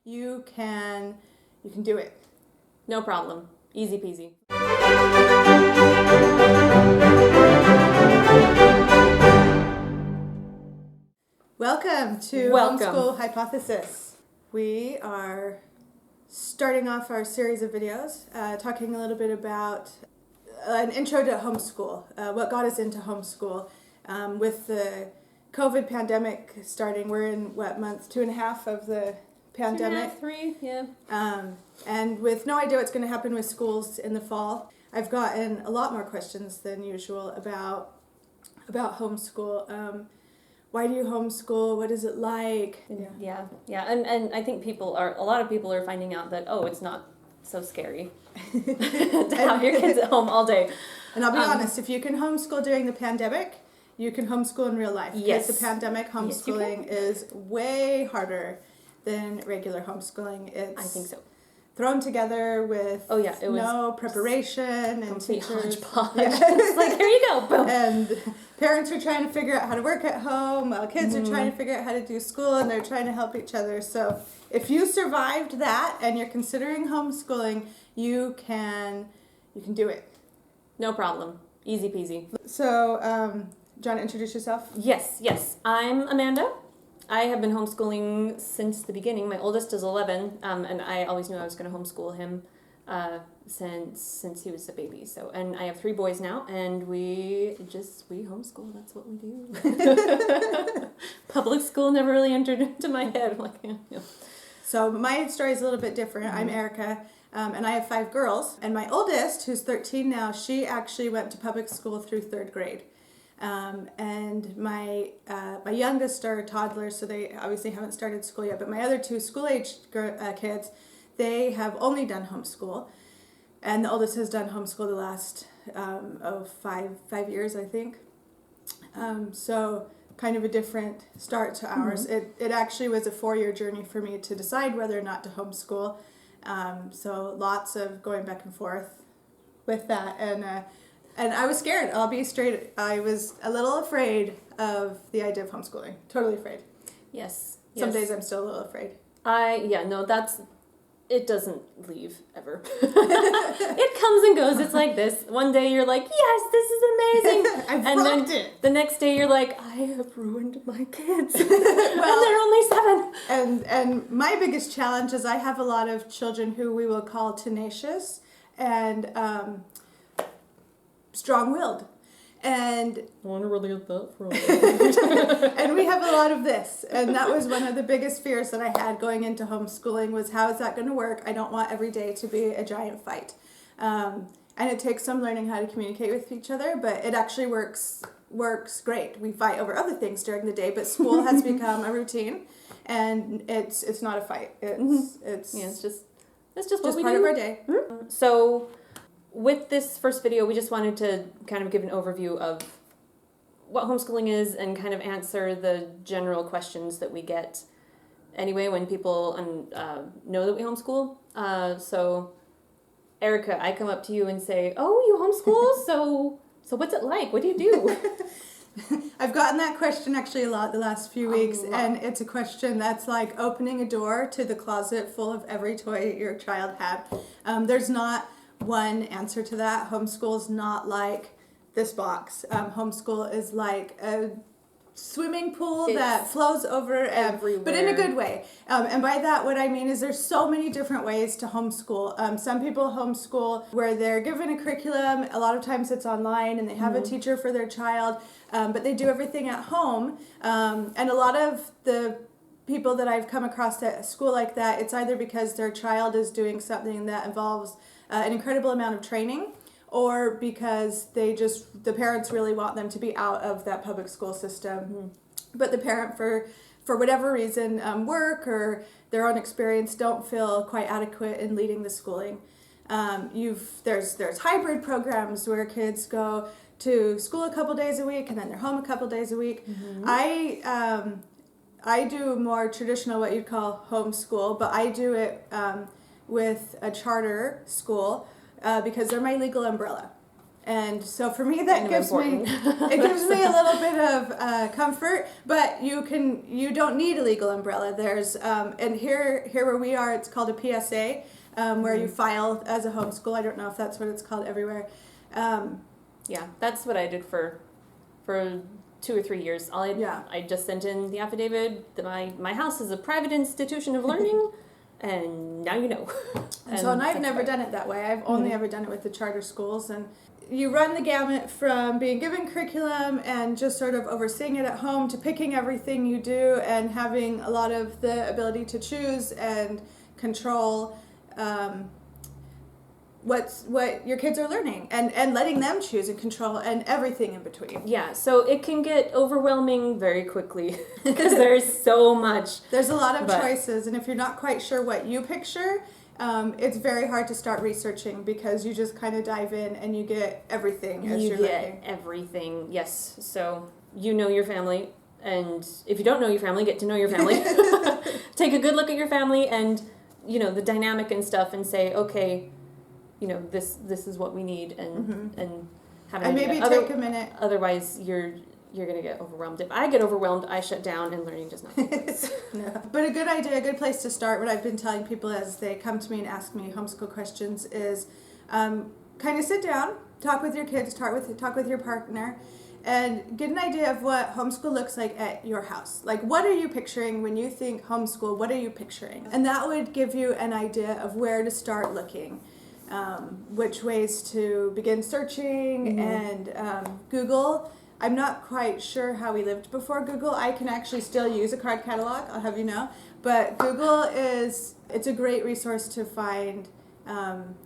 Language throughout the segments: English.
You can do it. No problem. Easy peasy. Welcome to Homeschool Hypothesis. We are starting off our series of videos talking a little bit about an intro to homeschool, what got us into homeschool. With the COVID pandemic starting, we're in month 2.5 of the pandemic. 2.5, 3, yeah. And with no idea what's going to happen with schools in the fall, I've gotten a lot more questions than usual about homeschool. Why do you homeschool? What is it like? Yeah. And I think a lot of people are finding out that, it's not so scary to have your kids at home all day. And I'll be honest, if you can homeschool during the pandemic, you can homeschool in real life. Yes. Because the pandemic homeschooling is way harder than regular homeschooling. I think so. Thrown together with no preparation and teachers. Hodgepodge. Yeah. It's like, here you go, boom. And parents are trying to figure out how to work at home while kids are trying to figure out how to do school, and they're trying to help each other. So if you survived that and you're considering homeschooling, you can do it. No problem. Easy peasy. So, do you want to introduce yourself? Yes. I'm Amanda. I have been homeschooling since the beginning. My oldest is 11, and I always knew I was going to homeschool him since he was a baby. So, and I have 3 boys now, and we homeschool. That's what we do. Public school never really entered into my head. I'm like, yeah. So my story is a little bit different. I'm Erica, and I have 5 girls. And my oldest, who's 13 now, she actually went to public school through 3rd grade. And my youngest are toddlers, so they obviously haven't started school yet. But my other 2 school-age kids, they have only done homeschool. And the oldest has done homeschool the last 5 years, I think. So kind of a different start to ours. It actually was a 4-year journey for me to decide whether or not to homeschool. So lots of going back and forth with that. And I was scared. I'll be straight. I was a little afraid of the idea of homeschooling. Totally afraid. Yes. Some days I'm still a little afraid. It doesn't leave ever. It comes and goes. It's like this. One day you're like, yes, this is amazing. I've rocked it. The next day you're like, I have ruined my kids. And they're only 7. And my biggest challenge is I have a lot of children who we will call tenacious and strong-willed. And I wonder where they get that from. And we have a lot of this. And that was one of the biggest fears that I had going into homeschooling was, how is that going to work? I don't want every day to be a giant fight. And it takes some learning how to communicate with each other, but it actually works great. We fight over other things during the day, but school has become a routine, and it's not a fight. It's just what we part do. of our day. Mm-hmm. So with this first video, we just wanted to kind of give an overview of what homeschooling is and kind of answer the general questions that we get anyway when people know that we homeschool. So, Erica, I come up to you and say, oh, you homeschool? So what's it like? What do you do? I've gotten that question actually a lot the last few weeks, and it's a question that's like opening a door to the closet full of every toy your child had. There's not one answer to that. Homeschool is not like this box. Homeschool is like a swimming pool that flows over everywhere, but in a good way. And by that, what I mean is there's so many different ways to homeschool. Some people homeschool where they're given a curriculum. A lot of times it's online, and they have a teacher for their child, but they do everything at home. And a lot of the people that I've come across at a school like that, it's either because their child is doing something that involves an incredible amount of training, or because the parents really want them to be out of that public school system. But the parent, for whatever reason, work or their own experience, don't feel quite adequate in leading the schooling. There's hybrid programs where kids go to school a couple days a week and then they're home a couple days a week. I do more traditional, what you'd call homeschool, but I do it with a charter school because they're my legal umbrella. And so for me, that Kind of gives me important. it gives me a little bit of comfort. But you don't need a legal umbrella. There's and here where we are, it's called a PSA, where you file as a homeschool. I don't know if that's what it's called everywhere. Yeah, that's what I did for 2 or 3 years. I just sent in the affidavit that my house is a private institution of learning, and now you know. And I've never done it that way. I've only ever done it with the charter schools, and you run the gamut from being given curriculum and just sort of overseeing it at home to picking everything you do and having a lot of the ability to choose and control what your kids are learning and letting them choose and control and everything in between. Yeah, so it can get overwhelming very quickly because there's so much. There's a lot of choices, and if you're not quite sure what you picture, it's very hard to start researching because you just kind of dive in and you get everything as you're looking. Everything, yes. So you know your family, and if you don't know your family, get to know your family. Take a good look at your family and, the dynamic and stuff, and say, okay, this is what we need, and have an idea. Take a minute. Otherwise, you're going to get overwhelmed. If I get overwhelmed, I shut down, and learning does not take place. No. But a good place to start, what I've been telling people as they come to me and ask me homeschool questions is kind of sit down, talk with your kids, talk with your partner, and get an idea of what homeschool looks like at your house. Like, what are you picturing when you think homeschool? What are you picturing? And that would give you an idea of where to start looking. Which ways to begin searching, and Google. I'm not quite sure how we lived before Google. I can actually still use a card catalog, I'll have you know. But Google it's a great resource to find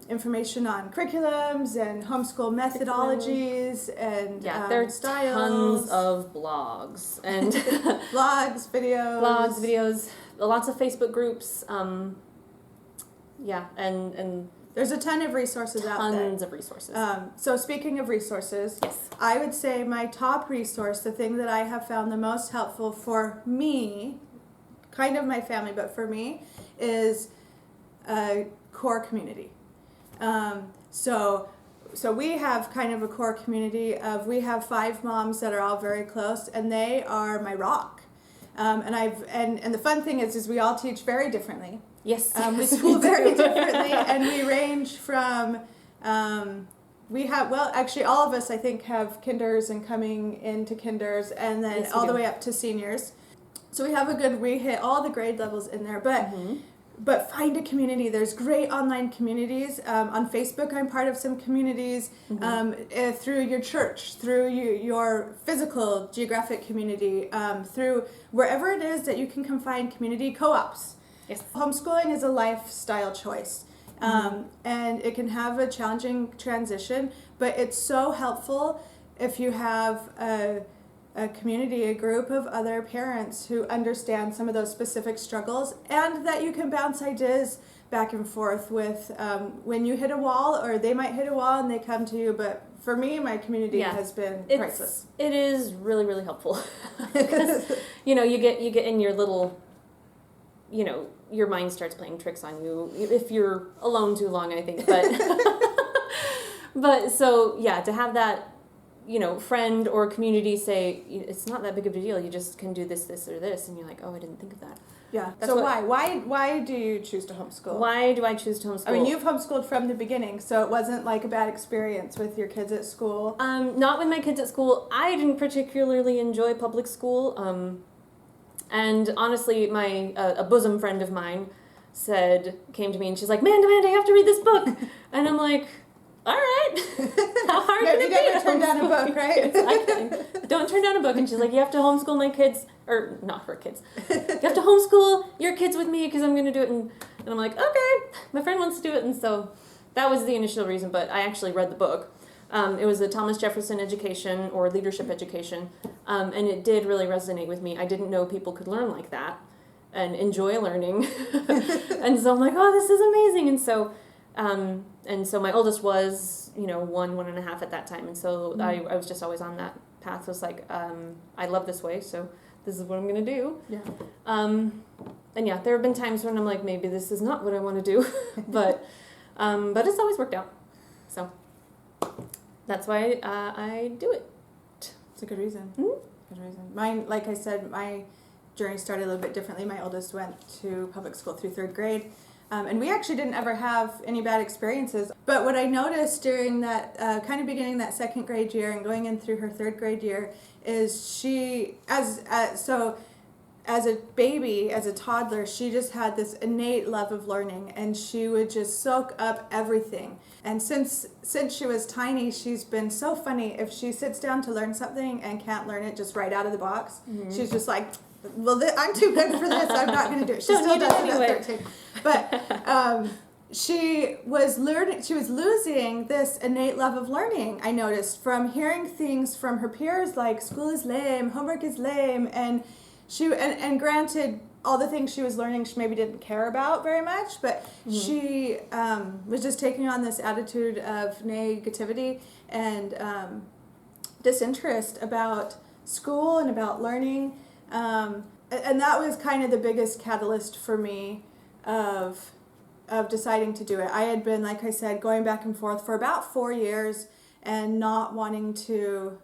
information on curriculums and homeschool methodologies and there's styles. Tons of blogs and blogs, videos, lots of Facebook groups. And there's a ton of resources out there. Tons of resources. So speaking of resources, yes. I would say my top resource, the thing that I have found the most helpful for me, kind of my family, but for me, is a core community. So we have kind of a core community we have 5 moms that are all very close, and they are my rock. And the fun thing is we all teach very differently. Yes. We school very differently, and we range from, actually all of us I think have kinders and coming into kinders, and then all the way up to seniors. So we hit all the grade levels in there, but find a community. There's great online communities. On Facebook, I'm part of some communities, through your church, through your physical geographic community, through wherever it is that you can come find community co-ops. Yes. Homeschooling is a lifestyle choice, and it can have a challenging transition, but it's so helpful if you have a community, a group of other parents who understand some of those specific struggles, and that you can bounce ideas back and forth with when you hit a wall, or they might hit a wall and they come to you. But for me, my community has been priceless. It is really, really helpful because you get in your little, your mind starts playing tricks on you if you're alone too long, I think. But so to have that, friend or community say, it's not that big of a deal. You just can do this, or this, and you're like, oh, I didn't think of that. Yeah. So why do you choose to homeschool? Why do I choose to homeschool? I mean, you've homeschooled from the beginning, so it wasn't like a bad experience with your kids at school. Not with my kids at school. I didn't particularly enjoy public school. And honestly, a bosom friend of mine came to me and she's like, Amanda, you have to read this book. And I'm like, all right. How hard can it be? Never turn down a book, right? Exactly. Don't turn down a book. And she's like, you have to homeschool my kids, or not her kids. You have to homeschool your kids with me because I'm going to do it. And I'm like, okay, my friend wants to do it. And so that was the initial reason, but I actually read the book. It was a Thomas Jefferson education, or leadership education, and it did really resonate with me. I didn't know people could learn like that and enjoy learning. And so I'm like, oh, this is amazing. And so my oldest was, 1.5 at that time. And so I was just always on that path. I was like, I love this way, so this is what I'm going to do. Yeah. And there have been times when I'm like, maybe this is not what I want to do, but it's always worked out. So. that's why I do it. It's a good reason. Mm-hmm. Good reason. Mine, like I said, my journey started a little bit differently. My oldest went to public school through 3rd grade. And we actually didn't ever have any bad experiences. But what I noticed during that kind of beginning that 2nd grade year and going in through her 3rd grade year is she, as a baby, as a toddler, she just had this innate love of learning, and she would just soak up everything. And since she was tiny, she's been so funny. If she sits down to learn something and can't learn it just right out of the box, she's just like, well, I'm too good for this. I'm not going to do it. She still does it at 13. But she was losing this innate love of learning, I noticed, from hearing things from her peers like school is lame, homework is lame, and granted, all the things she was learning she maybe didn't care about very much, but she was just taking on this attitude of negativity and disinterest about school and about learning. And that was kind of the biggest catalyst for me of deciding to do it. I had been, like I said, going back and forth for about 4 years and not wanting to.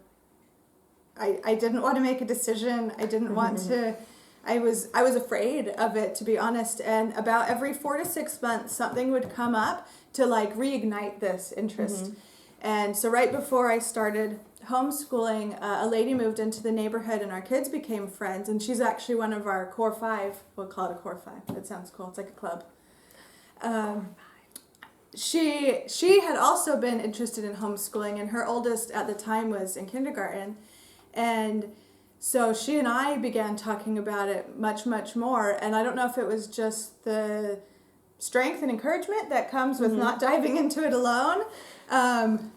I didn't want to make a decision. I didn't want to. I was afraid of it, to be honest. And about every 4 to 6 months, something would come up to like reignite this interest. And so right before I started homeschooling, a lady moved into the neighborhood and our kids became friends. And she's actually one of our core 5. We'll call it a core 5. It sounds cool. It's like a club. She had also been interested in homeschooling, and her oldest at the time was in kindergarten. And so she and I began talking about it much, much more. And I don't know if it was just the strength and encouragement that comes with not diving into it alone.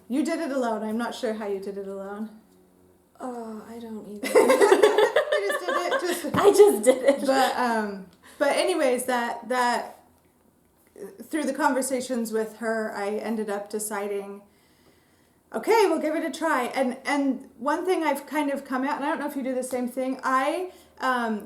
You did it alone. I'm not sure how you did it alone. Oh, I don't either. I just did it. But anyways, that through the conversations with her, I ended up deciding, okay, we'll give it a try. And one thing I've kind of come out, and I don't know if you do the same thing, I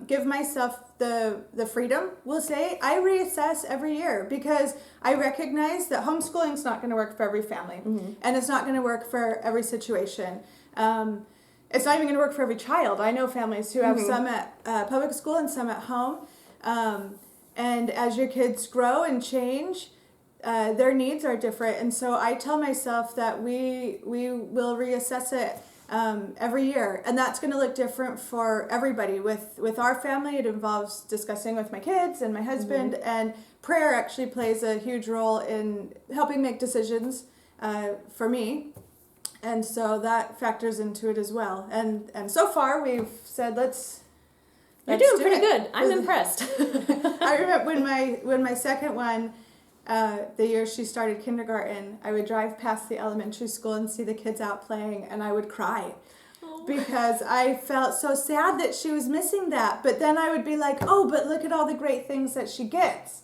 give myself the freedom, we'll say. I reassess every year because I recognize that homeschooling is not going to work for every family. And it's not going to work for every situation. It's not even going to work for every child. I know families who have some at public school and some at home. And as your kids grow and change, their needs are different. And so I tell myself that we will reassess it every year. And that's going to look different for everybody. With our family, it involves discussing with my kids and my husband. And prayer actually plays a huge role in helping make decisions for me. And so that factors into it as well. And so far we've said, You're doing pretty good. I'm impressed. I remember when my second one, the year she started kindergarten, I would drive past the elementary school and see the kids out playing, and I would cry because I felt so sad that she was missing that. But then I would be like, oh, but look at all the great things that she gets.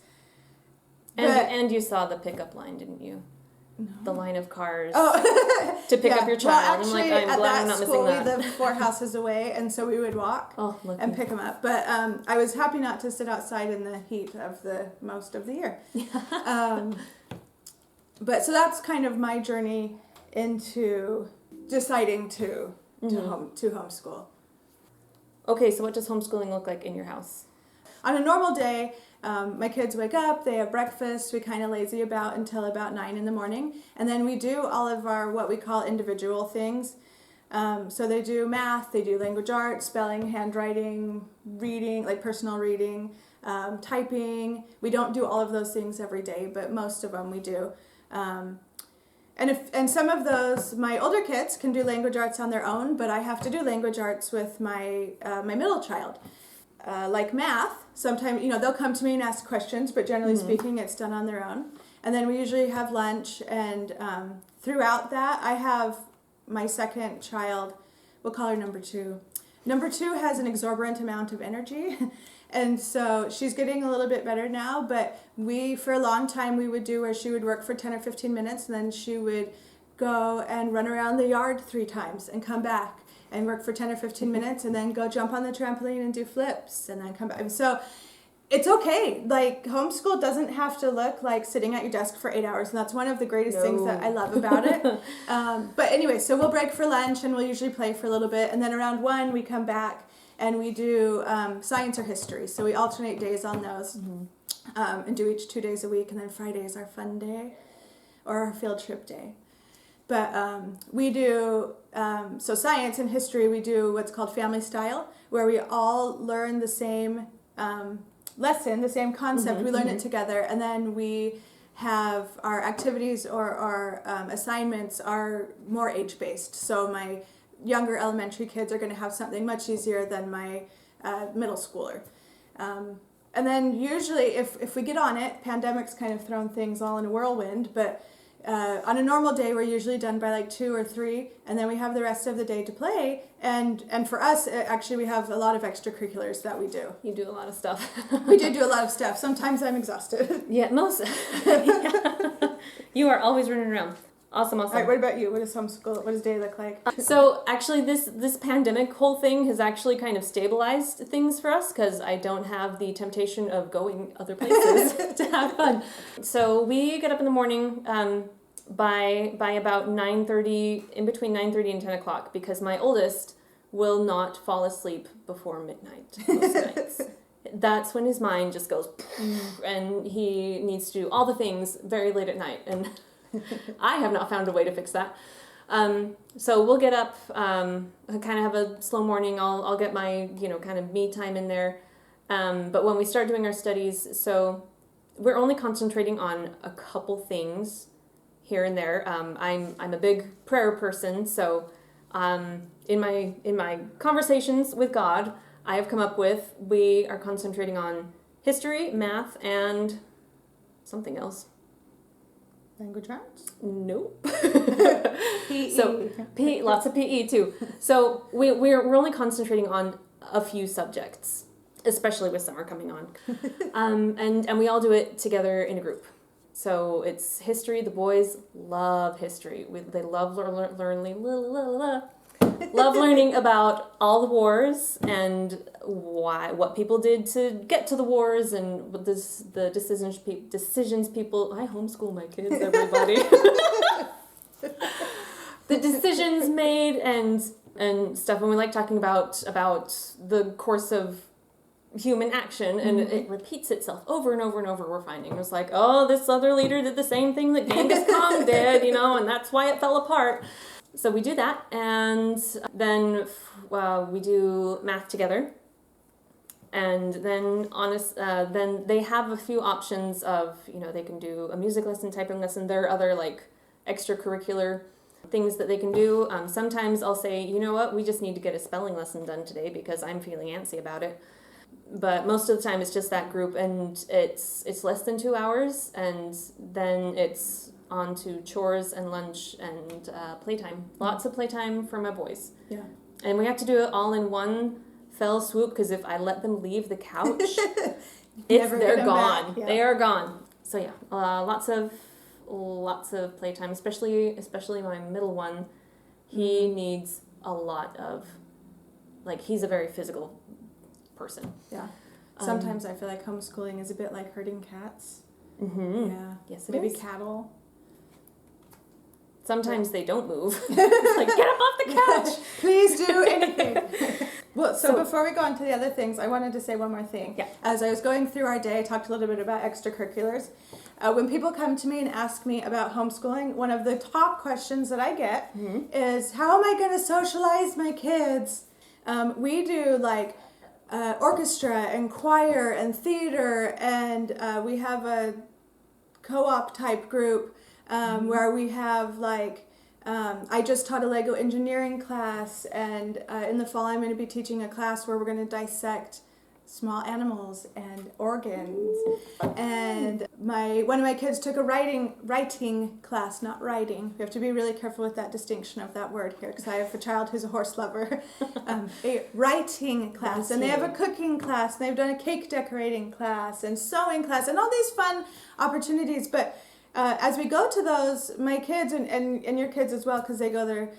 And you saw the pickup line, didn't you? No. The line of cars to pick up your child. Well, actually, I'm glad I'm not missing that. We lived 4 houses away, and so we would walk and pick them up. But I was happy not to sit outside in the heat of the most of the year. But so that's kind of my journey into deciding to homeschool. Okay, so what does homeschooling look like in your house? On a normal day, my kids wake up, they have breakfast, we kind of lazy about until about 9 in the morning. And then we do all of our what we call individual things. So they do math, they do language arts, spelling, handwriting, reading, like personal reading, typing. We don't do all of those things every day, but most of them we do. And some of those, my older kids can do language arts on their own, but I have to do language arts with my middle child. Like math, sometimes, they'll come to me and ask questions, but generally speaking, it's done on their own. And then we usually have lunch, and throughout that, I have my second child, we'll call her number 2. Number 2 has an exorbitant amount of energy, and so she's getting a little bit better now, but for a long time, we would do where she would work for 10 or 15 minutes, and then she would go and run around the yard 3 times and come back and work for 10 or 15 minutes and then go jump on the trampoline and do flips and then come back. So it's okay. Like, homeschool doesn't have to look like sitting at your desk for 8 hours, and that's one of the greatest things that I love about it. But anyway, so we'll break for lunch, and we'll usually play for a little bit, and then around 1 we come back and we do science or history. So we alternate days on those, and do each 2 days a week, and then Friday is our fun day or our field trip day. But we do, so science and history, we do what's called family style, where we all learn the same lesson, the same concept. We learn it together, and then we have our activities or our assignments are more age-based. So my younger elementary kids are going to have something much easier than my middle schooler. And then usually if we get on it, pandemic's kind of thrown things all in a whirlwind, but on a normal day, we're usually done by like 2 or 3, and then we have the rest of the day to play. And for us, actually, we have a lot of extracurriculars that we do. You do a lot of stuff. We do a lot of stuff. Sometimes I'm exhausted. Yeah, most. Yeah. You are always running around. Awesome. All right, what about you? What does homeschool, what does day look like? So actually this pandemic whole thing has actually kind of stabilized things for us, because I don't have the temptation of going other places to have fun. So we get up in the morning by about 9:30, in between 9:30 and 10 o'clock, because my oldest will not fall asleep before midnight most nights. That's when his mind just goes, and he needs to do all the things very late at night, and I have not found a way to fix that. So we'll get up, kind of have a slow morning. I'll get my, kind of me time in there. But when we start doing our studies, so we're only concentrating on a couple things here and there. I'm a big prayer person, so in my conversations with God, I have come up with, we are concentrating on history, math, and something else. Language arts? Nope. PE. So PE, lots of PE too. So we're only concentrating on a few subjects, especially with summer coming on, and we all do it together in a group. So it's history. The boys love history. They love love learning about all the wars and what people did to get to the wars, and the decisions people. I homeschool my kids, everybody. The decisions made and stuff. And we like talking about the course of human action, and it repeats itself over and over and over. We're finding it's like, oh, this other leader did the same thing that Genghis Khan did, and that's why it fell apart. So we do that, and then we do math together, and then then they have a few options of, they can do a music lesson, typing lesson. There are other like extracurricular things that they can do. Sometimes I'll say, you know what, we just need to get a spelling lesson done today because I'm feeling antsy about it. But most of the time it's just that group, and it's less than 2 hours, and then it's on to chores and lunch and playtime. Lots of playtime for my boys. Yeah. And we have to do it all in one fell swoop, because if I let them leave the couch, they're gone. Yeah. They are gone. So yeah, lots of playtime, especially my middle one. He needs a lot of, he's a very physical person. Yeah. Sometimes I feel like homeschooling is a bit like herding cats. Mm-hmm. Yeah. Yes, maybe cattle. Sometimes they don't move. It's like, get up off the couch. Please do anything. Well, so before we go on to the other things, I wanted to say one more thing. Yeah. As I was going through our day, I talked a little bit about extracurriculars. When people come to me and ask me about homeschooling, one of the top questions that I get is, how am I going to socialize my kids? We do orchestra and choir and theater, and we have a co-op type group where we have I just taught a Lego engineering class, and in the fall I'm going to be teaching a class where we're going to dissect small animals and organs. And one of my kids took a writing class, not writing. We have to be really careful with that distinction of that word here, because I have a child who's a horse lover. A writing class, and they have a cooking class, and they've done a cake decorating class and sewing class and all these fun opportunities. But as we go to those, my kids and your kids as well, because they go there,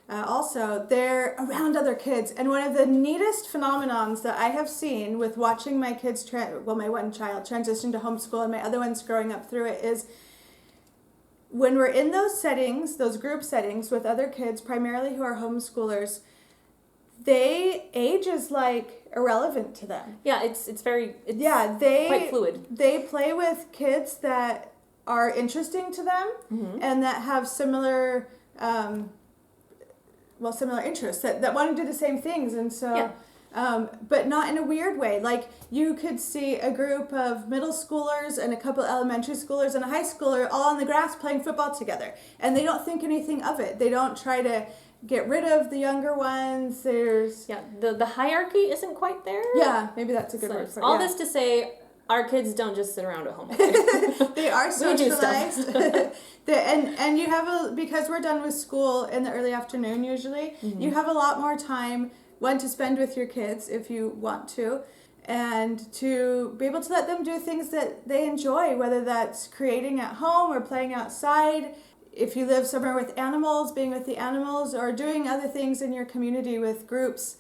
also, they're around other kids. And one of the neatest phenomenons that I have seen with watching my kids, my one child transition to homeschool and my other one's growing up through it, is when we're in those settings, those group settings with other kids, primarily who are homeschoolers, age is like irrelevant to them. Yeah, it's quite fluid. They play with kids that are interesting to them and that have similar interests, that want to do the same things. And so, but not in a weird way. Like, you could see a group of middle schoolers and a couple elementary schoolers and a high schooler all on the grass playing football together. And they don't think anything of it. They don't try to get rid of the younger ones. There's... Yeah, the hierarchy isn't quite there. Yeah, maybe that's a good word for it. All this to say, our kids don't just sit around at home. They are socialized. We do stuff. And you have because we're done with school in the early afternoon usually, you have a lot more time, one, to spend with your kids if you want to, and to be able to let them do things that they enjoy, whether that's creating at home or playing outside. If you live somewhere with animals, being with the animals, or doing other things in your community with groups,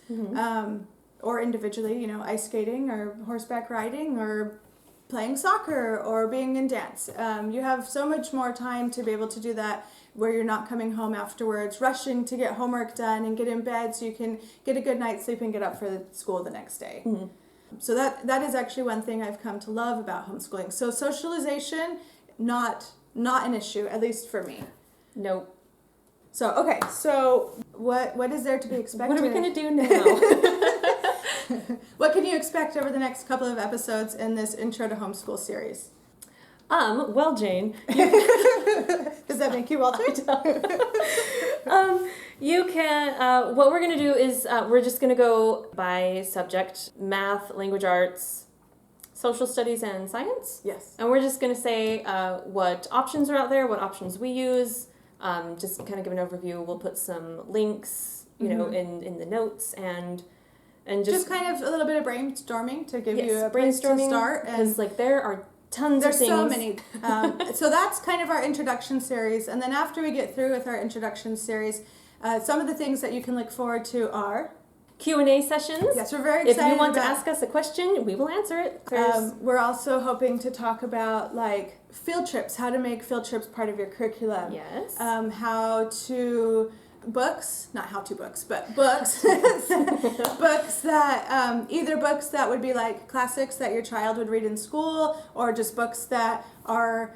or individually, ice skating or horseback riding or playing soccer or being in dance. You have so much more time to be able to do that, where you're not coming home afterwards, rushing to get homework done and get in bed so you can get a good night's sleep and get up for school the next day. So that is actually one thing I've come to love about homeschooling. So socialization, not an issue, at least for me. Nope. So, okay, so what is there to be expected? What are we going to do now? What can you expect over the next couple of episodes in this Intro to Homeschool series? Well, Jane. Does that make you Walter? You can, what we're going to do is we're just going to go by subject: math, language arts, social studies, and science. Yes. And we're just going to say what options are out there, what options we use, just kind of give an overview. We'll put some links, in the notes, and just kind of a little bit of brainstorming to give you a place to brainstorming, start. Because there are tons of things. There's so many. So that's kind of our introduction series. And then after we get through with our introduction series, some of the things that you can look forward to are Q&A sessions. Yes, we're very excited. If you want to ask us a question, we will answer it. We're also hooking to talk about like field trips, how to make field trips part of your curriculum. Yes. Books books that either books that would be like classics that your child would read in school, or just books that are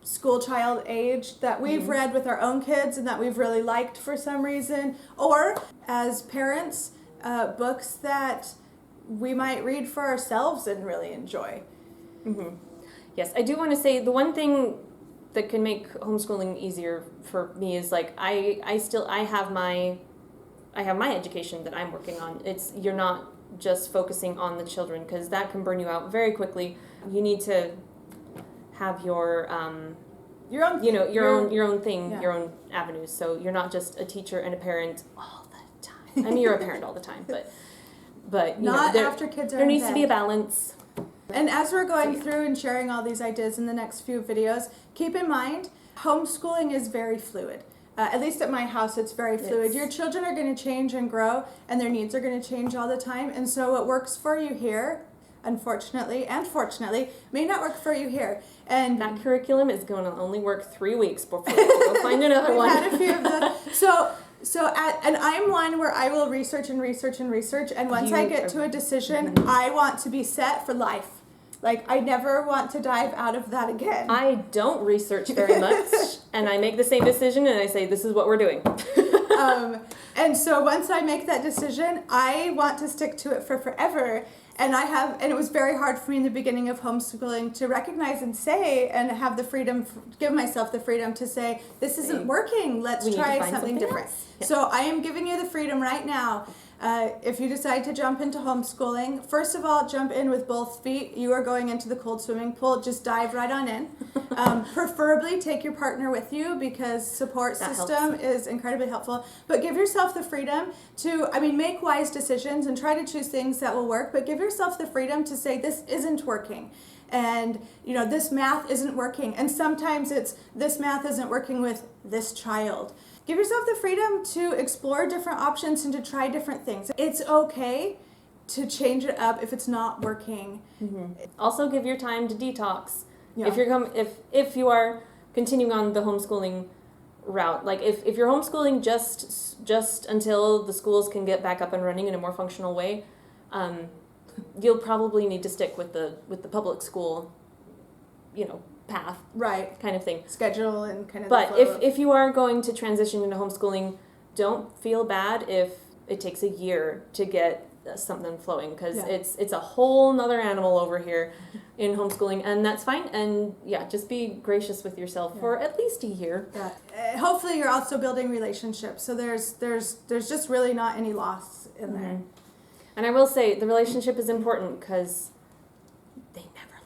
school child age that we've read with our own kids and that we've really liked for some reason, or as parents, books that we might read for ourselves and really enjoy. Yes, I do want to say the one thing that can make homeschooling easier for me is like I have my education that I'm working on. You're not just focusing on the children, because that can burn you out very quickly. You need to have your own thing, your own avenues. So you're not just a teacher and a parent all the time. I mean, you're a parent all the time, but not after kids are there in needs bed. to be a balance. And as we're going through and sharing all these ideas in the next few videos, keep in mind, homeschooling is very fluid. At least at my house, it's very fluid. Your children are going to change and grow, and their needs are going to change all the time. And so what works for you here, unfortunately and fortunately, may not work for you here. And that curriculum is going to only work 3 weeks before you go find another one. We've had a few of those. And I'm one where I will research, and once I get to a decision, I want to be set for life. Like, I never want to dive out of that again. I don't research very much, and I make the same decision, and I say, this is what we're doing. And so once I make that decision, I want to stick to it for forever. And it was very hard for me in the beginning of homeschooling to recognize and say, and have the freedom, give myself the freedom to say, this isn't working, let's try something different. Yeah. So I am giving you the freedom right now. If you decide to jump into homeschooling, first of all, jump in with both feet. You are going into the cold swimming pool. Just dive right on in. Preferably take your partner with you, because support system is incredibly helpful. But give yourself the freedom to, make wise decisions and try to choose things that will work. But give yourself the freedom to say, this isn't working. and this math isn't working, and sometimes it's this math isn't working with this child. Give yourself the freedom to explore different options and to try different things. It's okay to change it up if it's not working. Also, give your time to detox. Yeah. If you are continuing on the homeschooling route, like if you're homeschooling just until the schools can get back up and running in a more functional way, you'll probably need to stick with the public school, path, Right. kind of thing. Schedule and kind of. But the flow if you are going to transition into homeschooling, don't feel bad if it takes a year to get something flowing, because Yeah. it's a whole nother animal over here in homeschooling, and that's fine. And just be gracious with yourself for at least a year. Yeah. Hopefully you're also building relationships, so there's just really not any loss in there. And I will say the relationship is important because they never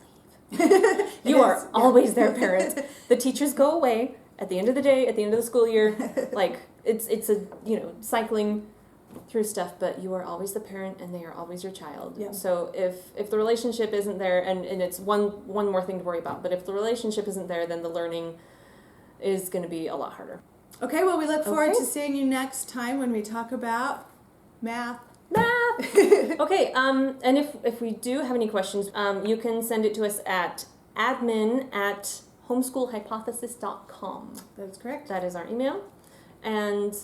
leave. You are always their parents. The teachers go away at the end of the day, at the end of the school year. Like it's a cycling through stuff, but you are always the parent and they are always your child. Yeah. So if the relationship isn't there, and it's one more thing to worry about, but if the relationship isn't there, then the learning is going to be a lot harder. Okay, well, we look forward to seeing you next time when we talk about math. Okay, and if we do have any questions, you can send it to us at admin@homeschoolhypothesis.com. That is correct. That is our email. And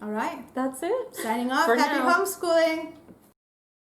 All right. that's it. Signing off. For Happy now. homeschooling.